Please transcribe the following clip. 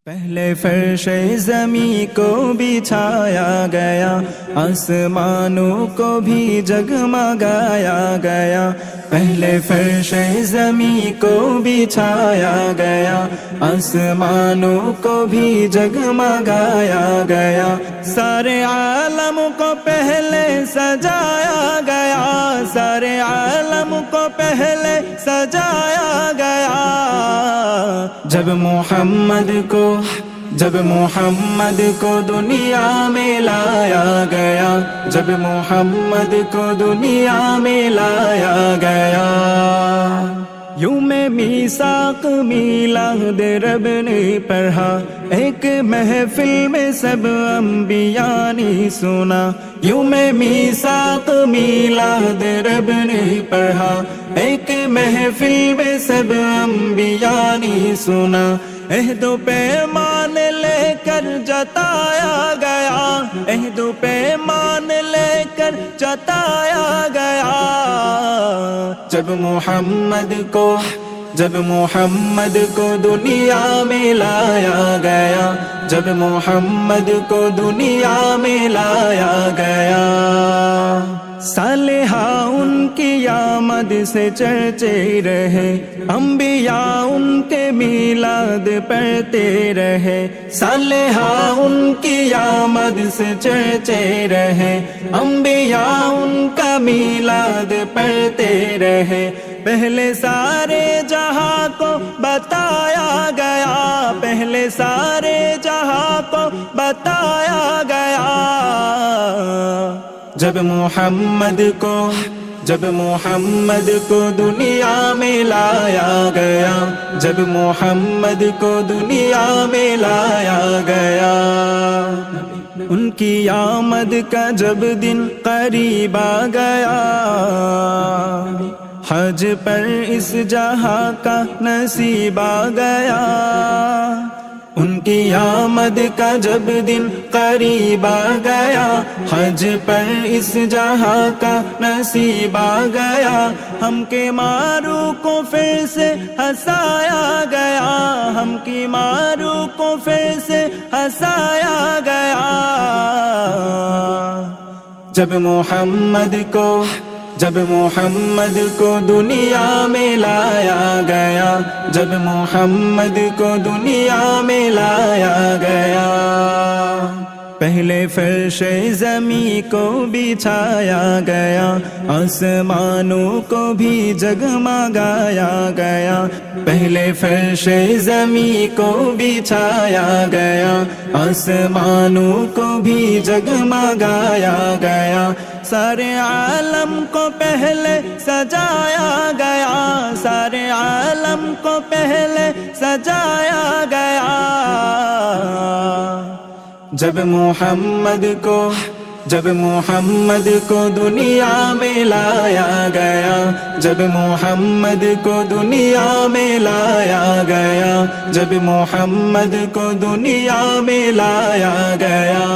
پہلے فرش زمیں کو بچھایا گیا، آسمانوں کو بھی جگمگایا گیا۔ پہلے فرش زمیں کو بچھایا گیا، آسمانوں کو بھی جگمگایا گیا۔ سارے عالم کو پہلے سجایا گیا، سارے عالم کو پہلے سجایا گیا۔ جب محمد کو دنیا میں لایا گیا، جب محمد کو دنیا میں لایا گیا۔ یوم میثاق میلاد رب نے پڑھا، ایک محفل میں سب انبیاء نے سنا۔ یوم میثاق میلاد رب نے پڑھا، ایک محفل میں سب انبیاء نے سنا۔ عہد و پیمان لے کر جتایا گیا، عہد و پیمان لے کر جتایا گیا۔ جب محمد کو دنیا میں لایا گیا، جب محمد کو دنیا میں لایا گیا۔ صالحہ ان کی آمد سے چرچے رہے، انبیاء ان کے میلاد پڑھتے رہے۔ صالحہ ان کی آمد سے چرچے رہے، انبیاء ان کا میلاد پڑھتے رہے۔ پہلے سارے جہاں کو بتایا گیا، پہلے سارے جہاں کو بتایا گیا۔ جب محمد کو دنیا میں لایا گیا، جب محمد کو دنیا میں لایا گیا۔ ان کی آمد کا جب دن قریب آ گیا، حج پر اس جہاں کا نصیب آ گیا۔ ان کی آمد کا جب دن قریب آ گیا، حج پر اس جہاں کا نصیب آ گیا۔ ہم کے مارو کو پھر سے ہنسایا گیا، ہم کی مارو کو پھر سے ہنسایا گیا۔ جب محمد کو دنیا میں لایا گیا، جب محمد کو دنیا میں لایا گیا۔ پہلے فرش زمیں کو بچھایا گیا، آسمانوں کو بھی جگمگایا گیا۔ پہلے فرش زمیں کو بچھایا گیا، آسمانوں کو بھی جگمگایا گیا۔ سارے عالم کو پہلے سجایا گیا، سارے عالم کو پہلے سجایا گیا۔ جب محمد کو دنیا میں لایا گیا، جب محمد کو دنیا میں لایا گیا، جب محمد کو دنیا میں لایا گیا۔